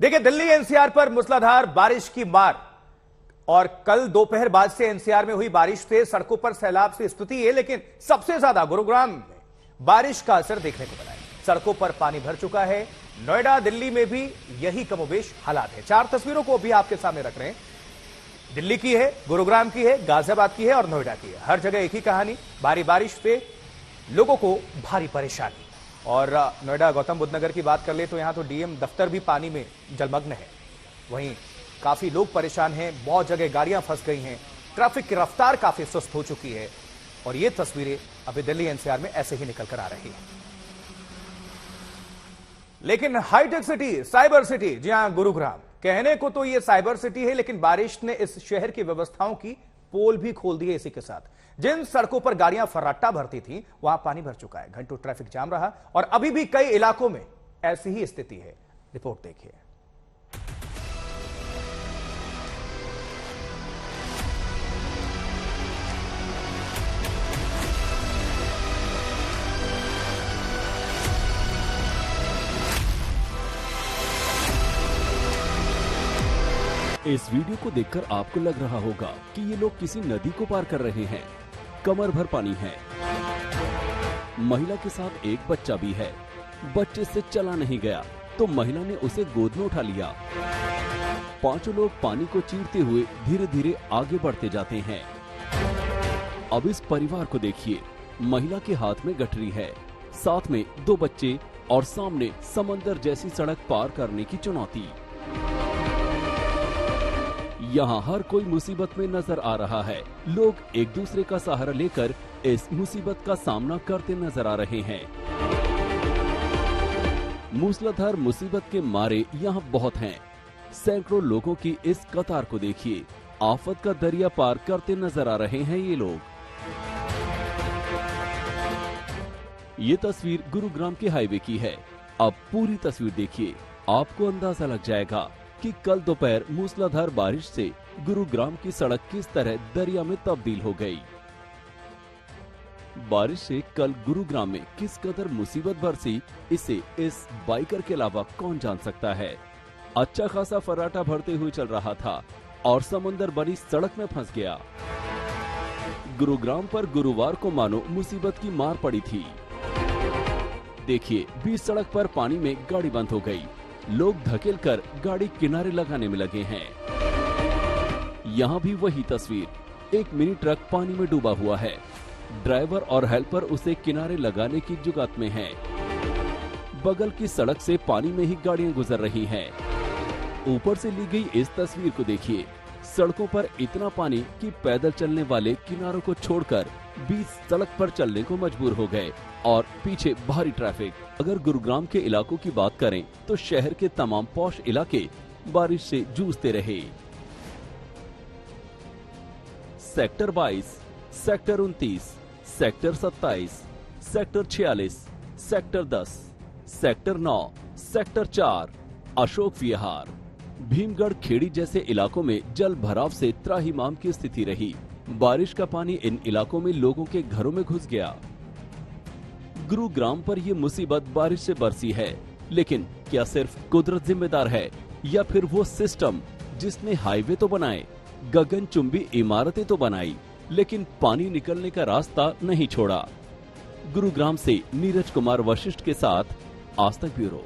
देखिए, दिल्ली एनसीआर पर मूसलाधार बारिश की मार और कल दोपहर बाद से एनसीआर में हुई बारिश से सड़कों पर सैलाब की स्थिति है, लेकिन सबसे ज्यादा गुरुग्राम में बारिश का असर देखने को मिला है। सड़कों पर पानी भर चुका है। नोएडा, दिल्ली में भी यही कमोबेश हालात है। 4 तस्वीरों को भी आपके सामने रख रहे हैं। दिल्ली की है, गुरुग्राम की है, गाजियाबाद की है और नोएडा की है। हर जगह एक ही कहानी, भारी बारिश से लोगों को भारी परेशानी। और नोएडा गौतम बुद्ध नगर की बात कर ले तो यहां तो डीएम दफ्तर भी पानी में जलमग्न है। वहीं काफी लोग परेशान हैं, बहुत जगह गाड़ियां फंस गई हैं, ट्रैफिक की रफ्तार काफी सुस्त हो चुकी है। और ये तस्वीरें अभी दिल्ली एनसीआर में ऐसे ही निकल कर आ रही हैं। लेकिन हाईटेक सिटी, साइबर सिटी, जी हां, गुरुग्राम कहने को तो ये साइबर सिटी है, लेकिन बारिश ने इस शहर की व्यवस्थाओं की पोल भी खोल दी है। इसी के साथ जिन सड़कों पर गाड़ियां फर्राटा भरती थी वहां पानी भर चुका है। घंटों ट्रैफिक जाम रहा और अभी भी कई इलाकों में ऐसी ही स्थिति है। रिपोर्ट देखिए। इस वीडियो को देखकर आपको लग रहा होगा कि ये लोग किसी नदी को पार कर रहे हैं। कमर भर पानी है। महिला के साथ एक बच्चा भी है। बच्चे से चला नहीं गया तो महिला ने उसे गोद में उठा लिया। 5 लोग पानी को चीरते हुए धीरे धीरे आगे बढ़ते जाते हैं। अब इस परिवार को देखिए। महिला के हाथ में गठरी है, साथ में 2 बच्चे और सामने समंदर जैसी सड़क पार करने की चुनौती। यहाँ हर कोई मुसीबत में नजर आ रहा है। लोग एक दूसरे का सहारा लेकर इस मुसीबत का सामना करते नजर आ रहे हैं। मूसलाधार मुसीबत के मारे यहाँ बहुत हैं। सैकड़ों लोगों की इस कतार को देखिए। आफत का दरिया पार करते नजर आ रहे हैं ये लोग। ये तस्वीर गुरुग्राम के हाईवे की है। अब पूरी तस्वीर देखिए, आपको अंदाजा लग जाएगा कि कल दोपहर मूसलाधार बारिश से गुरुग्राम की सड़क किस तरह दरिया में तब्दील हो गई। बारिश से कल गुरुग्राम में किस कदर मुसीबत बरसी, इसे इस बाइकर के अलावा कौन जान सकता है। अच्छा खासा फर्राटा भरते हुए चल रहा था और समंदर बनी सड़क में फंस गया। गुरुग्राम पर गुरुवार को मानो मुसीबत की मार पड़ी थी। देखिए, बीच सड़क पर पानी में गाड़ी बंद हो गई। लोग धकेलकर गाड़ी किनारे लगाने में लगे हैं। यहाँ भी वही तस्वीर। एक मिनी ट्रक पानी में डूबा हुआ है। ड्राइवर और हेल्पर उसे किनारे लगाने की जुगात में हैं। बगल की सड़क से पानी में ही गाड़ियां गुजर रही हैं। ऊपर से ली गई इस तस्वीर को देखिए। सड़कों पर इतना पानी कि पैदल चलने वाले किनारों को छोड़कर बीच सड़क पर चलने को मजबूर हो गए और पीछे भारी ट्रैफिक। अगर गुरुग्राम के इलाकों की बात करें तो शहर के तमाम पॉश इलाके बारिश से जूझते रहे। Sector 22, sector 29, sector 27, sector 46, sector 10, sector 9, sector 4, Ashok Vihar, Bhimgarh Khedi जैसे इलाकों में जल भराव से त्राहिमाम की स्थिति रही। बारिश का पानी इन इलाकों में लोगों के घरों में घुस गया। गुरुग्राम पर ये मुसीबत बारिश से बरसी है, लेकिन क्या सिर्फ कुदरत जिम्मेदार है या फिर वो सिस्टम जिसने हाईवे तो बनाए, गगनचुंबी इमारतें तो बनाई, लेकिन पानी निकलने का रास्ता नहीं छोड़ा। गुरुग्राम से नीरज कुमार वशिष्ठ के साथ आज तक ब्यूरो।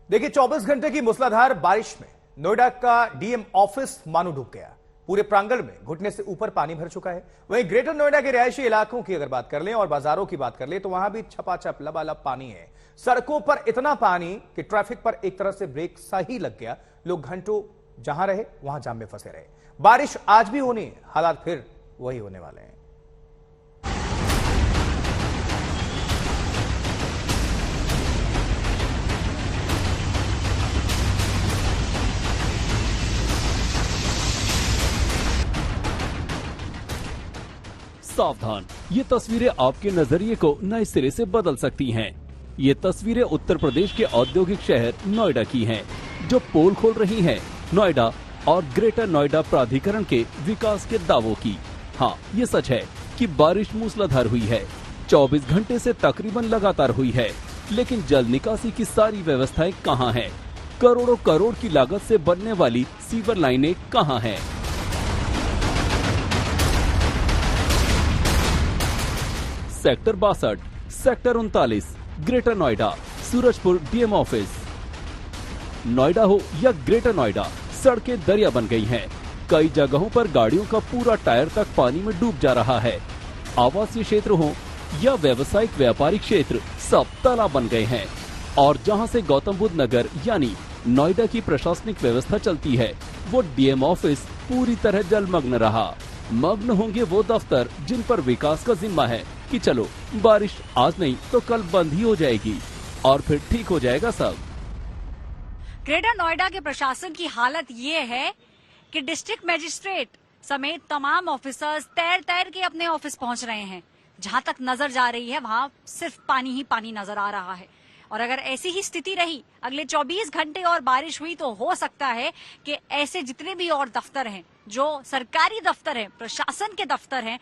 देखिए, 24 घंटे की मूसलाधार बारिश में नोएडा का डीएम ऑफिस मानो डूब गया। पूरे प्रांगण में घुटने से ऊपर पानी भर चुका है। वहीं ग्रेटर नोएडा के रिहायशी इलाकों की अगर बात कर लें और बाजारों की बात कर लें तो वहां भी छपाछप लबालब पानी है। सड़कों पर इतना पानी कि ट्रैफिक पर एक तरह से ब्रेक सा ही लग गया। लोग घंटों जहां रहे वहां जाम में फंसे रहे। बारिश आज भी होनी है, हालात फिर वही होने वाले हैं। सावधान, ये तस्वीरें आपके नजरिए को नए सिरे से बदल सकती हैं। ये तस्वीरें उत्तर प्रदेश के औद्योगिक शहर नोएडा की हैं, जो पोल खोल रही हैं नोएडा और ग्रेटर नोएडा प्राधिकरण के विकास के दावों की। हाँ, ये सच है कि बारिश मूसलाधार हुई है। 24 घंटे से तकरीबन लगातार हुई है। लेकिन जल निकासी की सारी व्यवस्थाएं कहां हैं? करोड़ों करोड़ की लागत से बनने वाली सीवर लाइनें कहां हैं? Sector 62, sector 39, greater Noida, Surajpur DM office. Noida हो या ग्रेटर नोएडा, सड़कें दरिया बन गई हैं। कई जगहों पर गाड़ियों का पूरा टायर तक पानी में डूब जा रहा है। आवासीय क्षेत्र हो या व्यावसायिक व्यापारिक क्षेत्र, सब तालाब बन गए हैं। और जहां से गौतम बुद्ध नगर यानी नोएडा की प्रशासनिक व्यवस्था चलती है, वो डीएम ऑफिस पूरी तरह जलमग्न रहा। मग्न होंगे वो दफ्तर जिन पर विकास का जिम्मा है कि चलो बारिश आज नहीं तो कल बंद ही हो जाएगी और फिर ठीक हो जाएगा सब। ग्रेटर नोएडा के प्रशासन की हालत ये है कि डिस्ट्रिक्ट मजिस्ट्रेट समेत तमाम ऑफिसर्स तैर तैर के अपने ऑफिस पहुंच रहे हैं। जहां तक नजर जा रही है वहां सिर्फ पानी ही पानी नजर आ रहा है। और अगर ऐसी ही स्थिति रही, अगले 24 घंटे और बारिश हुई, तो हो सकता है कि ऐसे जितने भी और दफ्तर हैं, जो सरकारी दफ्तर हैं, प्रशासन के दफ्तर हैं,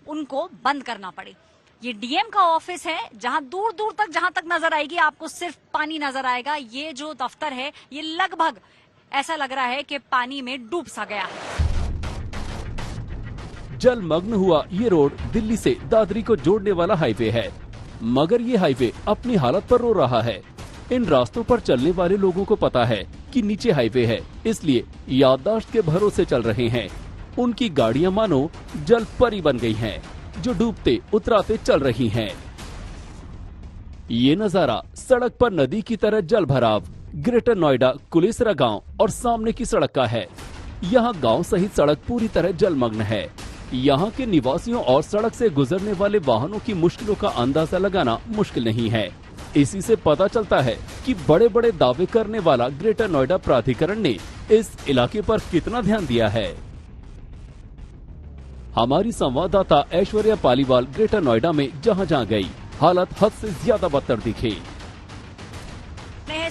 उनको बंद करना पड़े। ये डीएम का ऑफिस है, जहां दूर दूर तक जहां तक नजर आएगी आपको सिर्फ पानी नजर आएगा। ये जो दफ्तर है, ये लगभग ऐसा लग रहा है कि पानी में डूब सा गया है। जलमग्न हुआ ये रोड दिल्ली से दादरी को जोड़ने वाला हाईवे है, मगर ये हाईवे अपनी हालत पर रो रहा है। इन रास्तों पर चलने वाले लोगों को पता है कि नीचे हाईवे है, इसलिए याददाश्त के भरोसे चल रहे हैं। उनकी गाड़ियां मानो जल परी बन गई हैं, जो डूबते उतराते चल रही हैं। ये नजारा सड़क पर नदी की तरह जल भराव ग्रेटर नोएडा कुलेसरा गांव और सामने की सड़क का है। यहाँ गांव सहित सड़क पूरी तरह जलमग्न है। यहाँ के निवासियों और सड़क से गुजरने वाले वाहनों की मुश्किलों का अंदाजा लगाना मुश्किल नहीं है। इसी से पता चलता है कि बड़े बड़े दावे करने वाला ग्रेटर नोएडा प्राधिकरण ने इस इलाके पर कितना ध्यान दिया है। हमारी संवाददाता ऐश्वर्या पालीवाल ग्रेटर नोएडा में जहां गई, हालत हद से ज्यादा बदतर दिखे।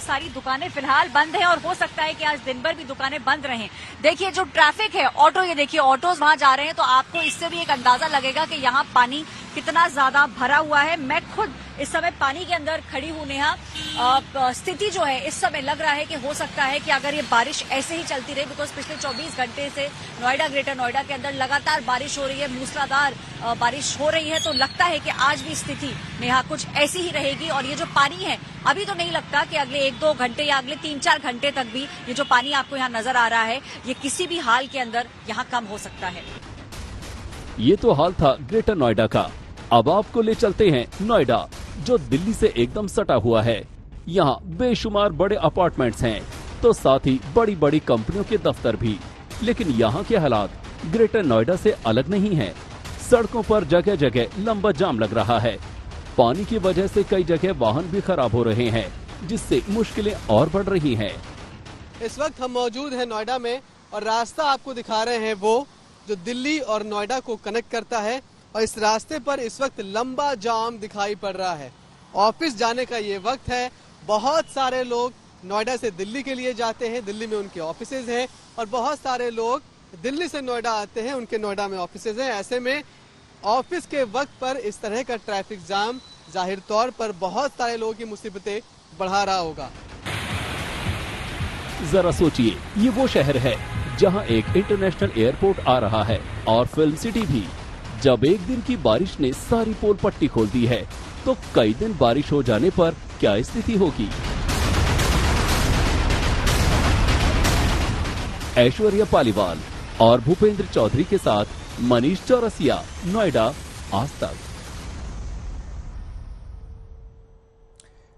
सारी दुकानें फिलहाल बंद हैं और हो सकता है कि आज दिन भर भी दुकानें बंद रहें। देखिए जो ट्रैफिक है, ऑटो, ये देखिए ऑटोज वहां जा रहे हैं, तो आपको इससे भी एक अंदाजा लगेगा कि यहाँ पानी कितना ज्यादा भरा हुआ है। मैं खुद इस समय पानी के अंदर खड़ी हूँ नेहा। स्थिति जो है इस समय लग रहा है कि हो सकता है कि अगर ये बारिश ऐसे ही चलती रही, बिकॉज पिछले 24 घंटे से नोएडा, ग्रेटर नोएडा के अंदर लगातार बारिश हो रही है, मूसलाधार बारिश हो रही है, तो लगता है कि आज भी स्थिति नेहा कुछ ऐसी ही रहेगी। और ये जो पानी है, अभी तो नहीं लगता कि अगले 1-2 घंटे या अगले 3-4 घंटे तक भी ये जो पानी आपको यहाँ नजर आ रहा है, ये किसी भी हाल के अंदर यहाँ कम हो सकता है। ये तो हाल था ग्रेटर नोएडा का। अब आपको ले चलते हैं नोएडा, जो दिल्ली से एकदम सटा हुआ है। यहाँ बेशुमार बड़े अपार्टमेंट्स हैं, तो साथ ही बड़ी बड़ी कंपनियों के दफ्तर भी। लेकिन यहाँ के हालात ग्रेटर नोएडा से अलग नहीं है। सड़कों पर जगह जगह लंबा जाम लग रहा है। पानी की वजह से कई जगह वाहन भी खराब हो रहे हैं, जिससे मुश्किलें और बढ़ रही हैं। इस वक्त हम मौजूद हैं नोएडा में और रास्ता आपको दिखा रहे हैं वो जो दिल्ली और नोएडा को कनेक्ट करता है। और इस रास्ते पर इस वक्त लंबा जाम दिखाई पड़ रहा है। ऑफिस जाने का ये वक्त है। बहुत सारे लोग नोएडा से दिल्ली के लिए जाते हैं, दिल्ली में उनके ऑफिसेज हैं, और बहुत सारे लोग दिल्ली से नोएडा आते हैं, उनके नोएडा में ऑफिसेज हैं। ऐसे में ऑफिस के वक्त पर इस तरह का ट्रैफिक जाम जाहिर तौर पर बहुत सारे लोगों की मुसीबतें बढ़ा रहा होगा। जरा सोचिए, ये वो शहर है जहां एक इंटरनेशनल एयरपोर्ट आ रहा है और फिल्म सिटी भी। जब एक दिन की बारिश ने सारी पोल पट्टी खोल दी है, तो कई दिन बारिश हो जाने पर क्या स्थिति होगी। ऐश्वर्या पालीवाल और भूपेंद्र चौधरी के साथ मनीष चौरसिया, नोएडा, आज तक।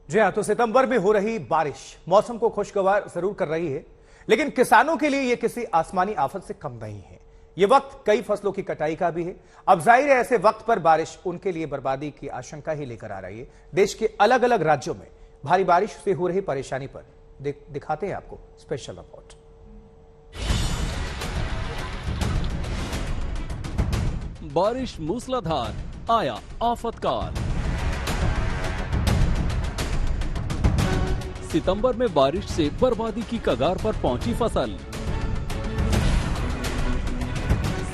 जी हाँ, तो सितंबर में हो रही बारिश मौसम को खुशगवार जरूर कर रही है, लेकिन किसानों के लिए यह किसी आसमानी आफत से कम नहीं है। ये वक्त कई फसलों की कटाई का भी है। अब जाहिर है ऐसे वक्त पर बारिश उनके लिए barbadi की आशंका ही लेकर आ रही है। देश के अलग अलग राज्यों में भारी बारिश से हो रही परेशानी पर दिखाते हैं आपको स्पेशल रिपोर्ट। बारिश मूसलाधार, आया आफतकाल। सितंबर में बारिश से बर्बादी की कगार पर पहुंची फसल।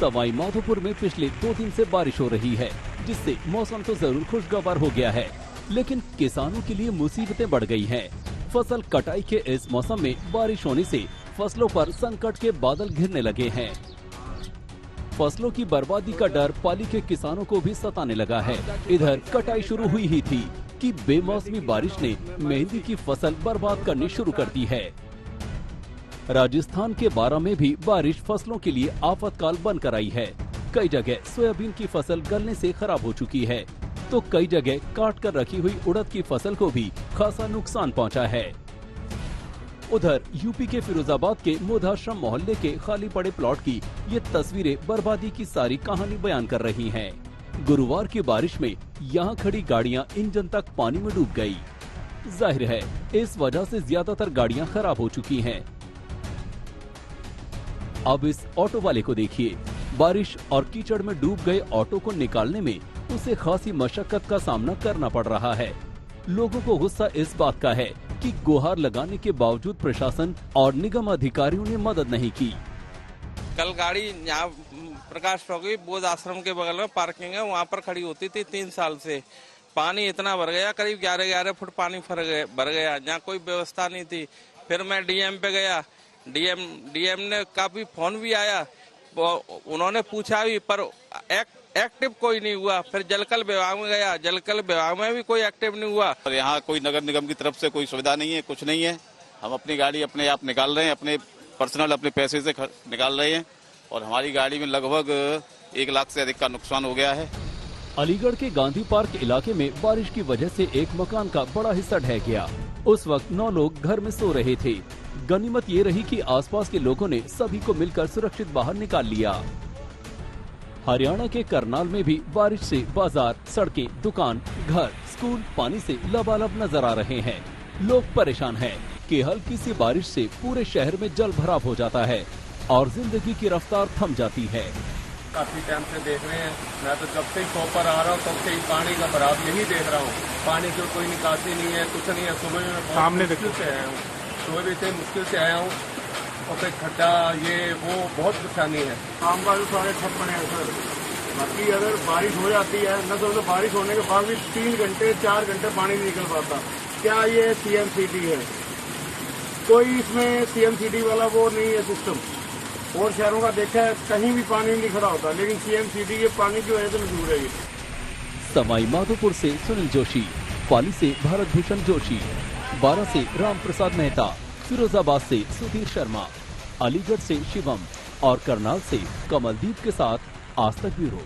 सवाई माधोपुर में पिछले 2 दिन से बारिश हो रही है, जिससे मौसम तो जरूर खुशगवार हो गया है, लेकिन किसानों के लिए मुसीबतें बढ़ गई हैं। फसल कटाई के इस मौसम में बारिश होने से फसलों पर संकट के बादल घिरने लगे हैं। फसलों की बर्बादी का डर पाली के किसानों को भी सताने लगा है। इधर कटाई शुरू हुई ही थी कि बेमौसमी बारिश ने मेहंदी की फसल बर्बाद करनी शुरू कर दी है। राजस्थान के बारां में भी बारिश फसलों के लिए आफतकाल बनकर आई है। कई जगह सोयाबीन की फसल गलने से खराब हो चुकी है, तो कई जगह काट कर रखी हुई उड़द की फसल को भी खासा नुकसान पहुंचा है। उधर यूपी के फिरोजाबाद के मोधाश्रम मोहल्ले के खाली पड़े प्लॉट की ये तस्वीरें बर्बादी की सारी कहानी बयान कर रही हैं। गुरुवार की बारिश में यहाँ खड़ी गाड़ियाँ इंजन तक पानी में डूब गई। जाहिर है इस वजह से ज्यादातर गाड़ियाँ खराब हो चुकी हैं। अब इस ऑटो वाले को देखिए, बारिश और कीचड़ में डूब गए ऑटो को निकालने में उसे खासी मशक्कत का सामना करना पड़ रहा है। लोगों को गुस्सा इस बात का है कि गुहार लगाने के बावजूद प्रशासन और निगम अधिकारियों ने मदद नहीं की। कल गाड़ी यहाँ प्रकाश चौकी बोध आश्रम के बगल में पार्किंग है, वहाँ पर खड़ी होती थी 3 साल से। पानी इतना भर गया, करीब 11 फुट पानी भर गया, जहाँ कोई व्यवस्था नहीं थी। फिर मैं डीएम पे गया, डीएम ने काफी फोन भी आया, उन्होंने पूछा भी, पर एक्टिव कोई नहीं हुआ। फिर जलकल विभाग में गया, जलकल विभाग में भी कोई एक्टिव नहीं हुआ। और यहाँ कोई नगर निगम की तरफ से कोई सुविधा नहीं है, कुछ नहीं है। हम अपनी गाड़ी अपने आप निकाल रहे हैं, अपने पर्सनल अपने पैसे से निकाल रहे हैं, और हमारी गाड़ी में लगभग 1 लाख से अधिक का नुकसान हो गया है। अलीगढ़ के गांधी पार्क इलाके में बारिश की वजह से एक मकान का बड़ा हिस्सा ढह गया। उस वक्त 9 लोग घर में सो रहे थे। गनीमत ये रही कि आसपास के लोगों ने सभी को मिलकर सुरक्षित बाहर निकाल लिया। हरियाणा के करनाल में भी बारिश से बाजार, सड़कें, दुकान, घर, स्कूल पानी से लबालब नजर आ रहे हैं। लोग परेशान हैं कि हल्की सी बारिश से पूरे शहर में जल भराव हो जाता है और जिंदगी की रफ्तार थम जाती है। काफी टाइम से देख रहे हैं, मैं तो जब से ही शॉप पर आ रहा हूँ तब से ही पानी का भराव यही देख रहा हूँ। पानी की कोई निकासी नहीं है, कुछ नहीं है। सुबह में सामने मुश्किल से आया हूँ, सुबह भी से मुश्किल से आया हूँ, और फिर खड्डा ये वो बहुत परेशानी है। काम का सारे ठप बने हैं सर। बाकी अगर बारिश हो जाती है न, तो बारिश होने के बाद भी 3 घंटे 4 घंटे पानी नहीं निकल पाता। क्या ये सीएमसीडी है? कोई इसमें सीएमसीडी वाला वो नहीं है सिस्टम। और शहरों का देखा है कहीं भी पानी नहीं खड़ा होता, लेकिन सीएमसीडी के पानी की वजह से मशहूर है। सवाई माधोपुर से सुनील जोशी, पाली से भारत भूषण जोशी, बारां से राम प्रसाद मेहता, फिरोजाबाद से सुधीर शर्मा, अलीगढ़ से शिवम और करनाल से कमलदीप के साथ आज तक ब्यूरो।